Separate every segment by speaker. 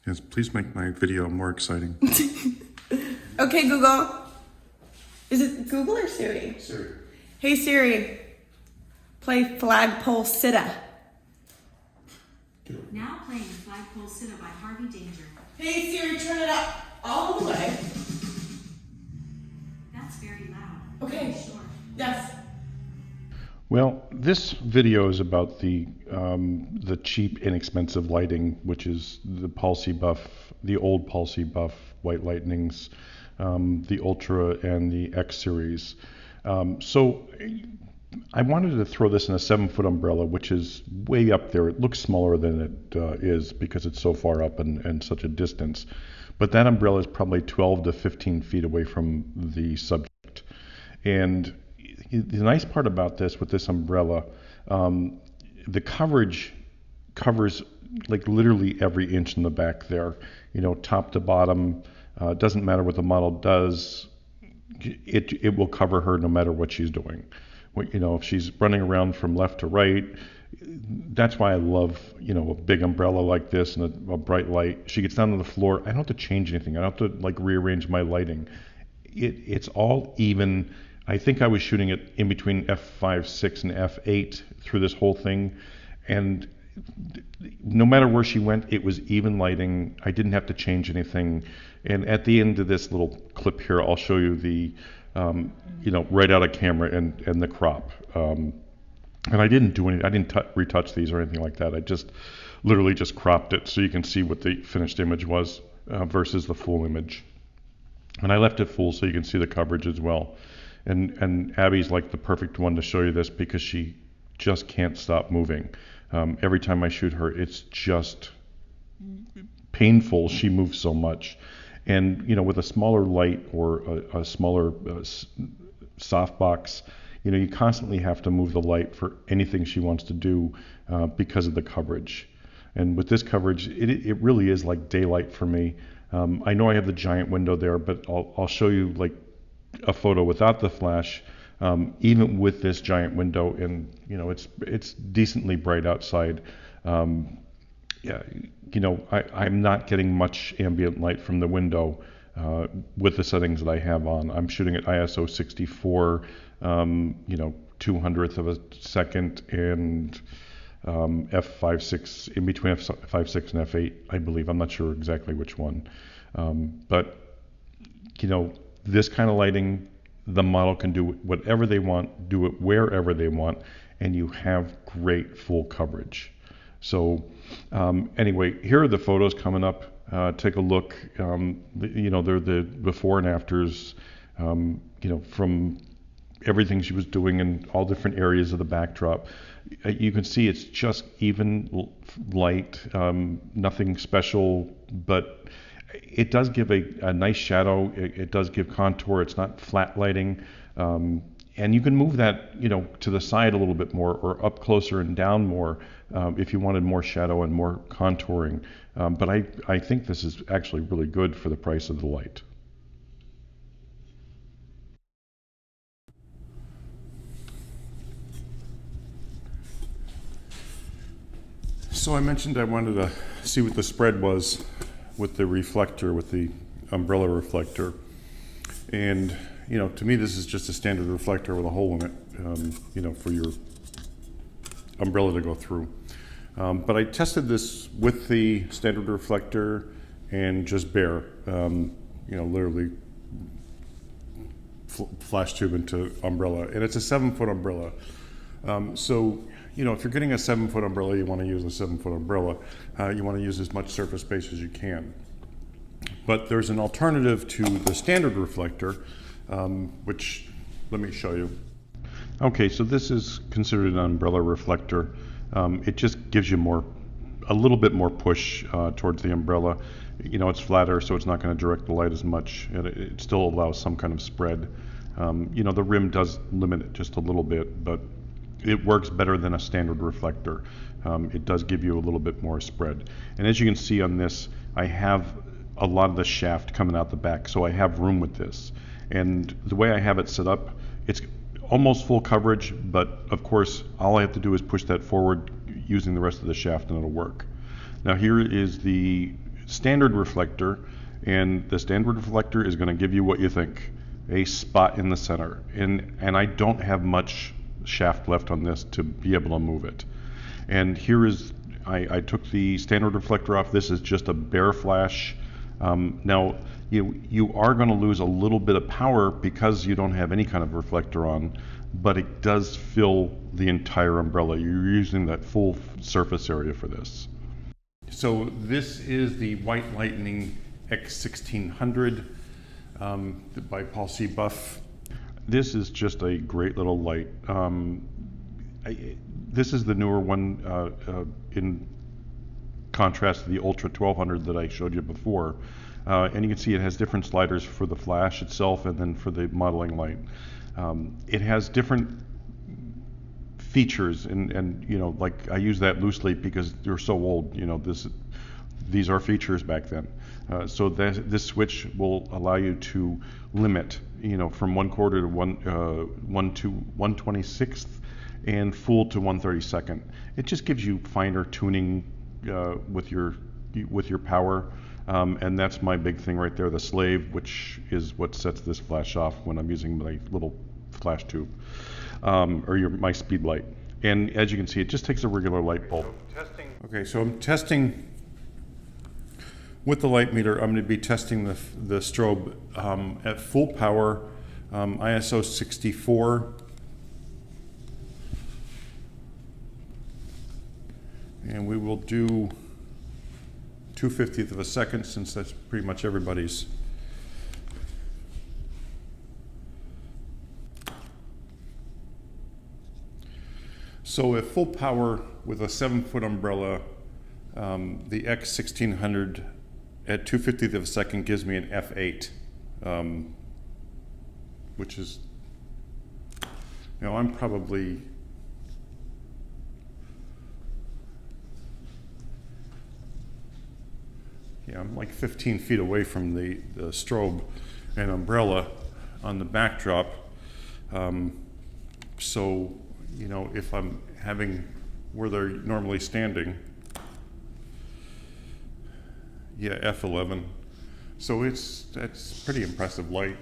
Speaker 1: Yes, please make my video more exciting.
Speaker 2: Okay, Google. Is it Google or Siri?
Speaker 1: Siri.
Speaker 2: Hey Siri, play Flagpole Sitta.
Speaker 3: Now playing Flagpole Sitta by Harvey Danger.
Speaker 2: Hey Siri, turn it up all the way.
Speaker 3: That's very loud.
Speaker 2: Okay.
Speaker 3: Sure.
Speaker 2: Yes.
Speaker 1: Well, this video is about the cheap, inexpensive lighting, which is the Palsy Buff, the old Palsy Buff White Lightnings, the Ultra, and the X series. So I wanted to throw this in a 7-foot umbrella, which is way up there. It looks smaller than it is because it's so far up and such a distance. But that umbrella is probably 12 to 15 feet away from the subject. And the nice part about this, with this umbrella, the coverage covers like literally every inch in the back there, top to bottom. Doesn't matter what the model does, it will cover her no matter what she's doing. If she's running around from left to right, that's why I love, a big umbrella like this and a bright light. She gets down to the floor, I don't have to change anything. I don't have to like rearrange my lighting. It's all even. I think I was shooting it in between f5.6 and f8 through this whole thing, and no matter where she went, it was even lighting. I didn't have to change anything. And at the end of this little clip here, I'll show you the, right out of camera and the crop. And I didn't do any. I didn't retouch these or anything like that. I just literally just cropped it so you can see what the finished image was versus the full image. And I left it full so you can see the coverage as well. And Abby's like the perfect one to show you this because she just can't stop moving. Every time I shoot her, it's just painful. She moves so much. And, with a smaller light or a smaller softbox, you constantly have to move the light for anything she wants to do because of the coverage. And with this coverage, it really is like daylight for me. I know I have the giant window there, but I'll show you like a photo without the flash, even with this giant window, and it's decently bright outside. I'm not getting much ambient light from the window with the settings that I have on. I'm shooting at ISO 64, 200th of a second, and f5.6, in between f5.6 and f8, I believe. I'm not sure exactly which one, but this kind of lighting, the model can do whatever they want, do it wherever they want, and you have great full coverage. So anyway, here are the photos coming up. Take a look. They're the before and afters, from everything she was doing in all different areas of the backdrop. You can see it's just even light, nothing special, but it does give a nice shadow. It does give contour. It's not flat lighting. And you can move that, to the side a little bit more or up closer and down more if you wanted more shadow and more contouring. But I think this is actually really good for the price of the light. So I mentioned I wanted to see what the spread was with the reflector, with the umbrella reflector. And, to me, this is just a standard reflector with a hole in it, for your umbrella to go through. But I tested this with the standard reflector and just bare, literally flash tube into umbrella. And it's a 7-foot umbrella. So, if you're getting a 7-foot umbrella, you want to use a 7-foot umbrella. You want to use as much surface space as you can. But there's an alternative to the standard reflector, which, let me show you. Okay, so this is considered an umbrella reflector. It just gives you a little bit more push towards the umbrella. It's flatter, so it's not going to direct the light as much. It still allows some kind of spread. The rim does limit it just a little bit, but it works better than a standard reflector. It does give you a little bit more spread. And as you can see on this, I have a lot of the shaft coming out the back, so I have room with this. And the way I have it set up, it's almost full coverage, but of course, all I have to do is push that forward using the rest of the shaft and it'll work. Now here is the standard reflector, and the standard reflector is going to give you what you think, a spot in the center. And I don't have much shaft left on this to be able to move it. And here is, I took the standard reflector off. This is just a bare flash. Now, you are going to lose a little bit of power because you don't have any kind of reflector on, but it does fill the entire umbrella. You're using that full surface area for this. So this is the White Lightning X1600 by Paul C. Buff. This is just a great little light. This is the newer one in contrast to the Ultra 1200 that I showed you before. And you can see it has different sliders for the flash itself and then for the modeling light. It has different features, and you know, like I use that loosely because they're so old. You know, these are features back then. So this switch will allow you to limit, you know, from 1/4 to 1 to 1/26th and full to 1/32. It just gives you finer tuning with your power. And that's my big thing right there, the slave, which is what sets this flash off when I'm using my little flash tube, or my speed light. And as you can see, it just takes a regular light bulb. Okay, so I'm testing with the light meter. I'm going to be testing the strobe at full power, ISO 64. And we will do 2/50th of a second, since that's pretty much everybody's. So at full power with a 7-foot umbrella, the X1600 at 2/50th of a second gives me an F8, which is, you know, I'm probably, yeah, I'm like 15 feet away from the strobe and umbrella on the backdrop. So, you know, if I'm having where they're normally standing, yeah, F11. So that's pretty impressive light.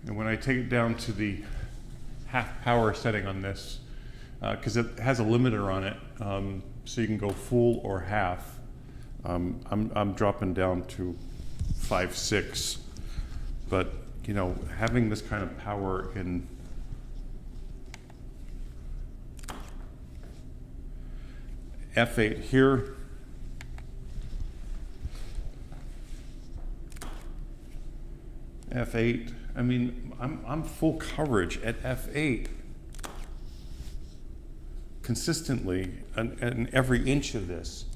Speaker 1: And when I take it down to the half power setting on this, because it has a limiter on it, so you can go full or half, I'm dropping down to 5.6. But you know, having this kind of power in F8 here, F8, I mean, I'm full coverage at F8 consistently in every inch of this.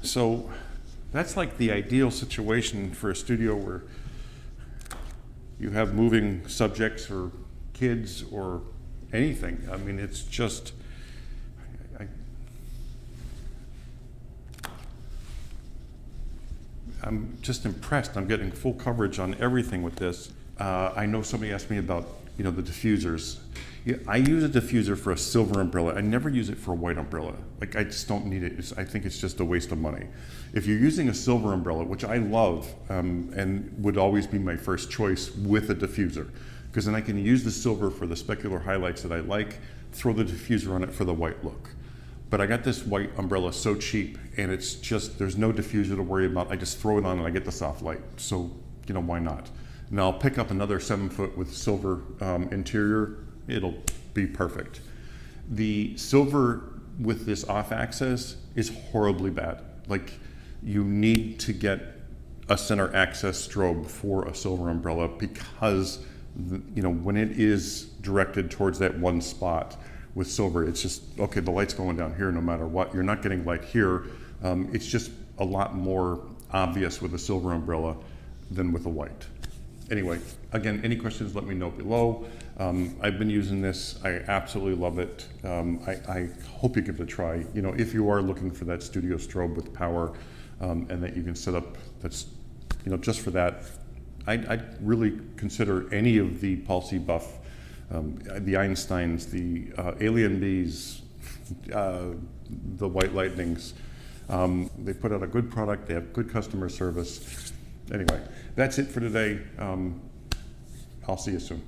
Speaker 1: So that's like the ideal situation for a studio where you have moving subjects or kids or anything. I mean, it's just, I'm just impressed. I'm getting full coverage on everything with this. I know somebody asked me about, you know, the diffusers. Yeah, I use a diffuser for a silver umbrella. I never use it for a white umbrella. Like, I just don't need it. I think it's just a waste of money. If you're using a silver umbrella, which I love, and would always be my first choice with a diffuser, because then I can use the silver for the specular highlights that I like, throw the diffuser on it for the white look. But I got this white umbrella so cheap, and it's just, there's no diffuser to worry about. I just throw it on and I get the soft light. So, you know, why not? Now I'll pick up another 7-foot with silver interior. It'll be perfect. The silver with this off axis is horribly bad. Like, you need to get a center access strobe for a silver umbrella, because you know, when it is directed towards that one spot with silver, it's just, okay, the light's going down here no matter what. You're not getting light here. It's just a lot more obvious with a silver umbrella than with a white. Anyway, again, any questions, let me know below. I've been using this. I absolutely love it. I hope you give it a try. You know, if you are looking for that studio strobe with power, and that you can set up, that's, you know, just for that, I'd really consider any of the Pulsey Buff, the Einsteins, the Alien Bees, the White Lightnings. They put out a good product. They have good customer service. Anyway, that's it for today. I'll see you soon.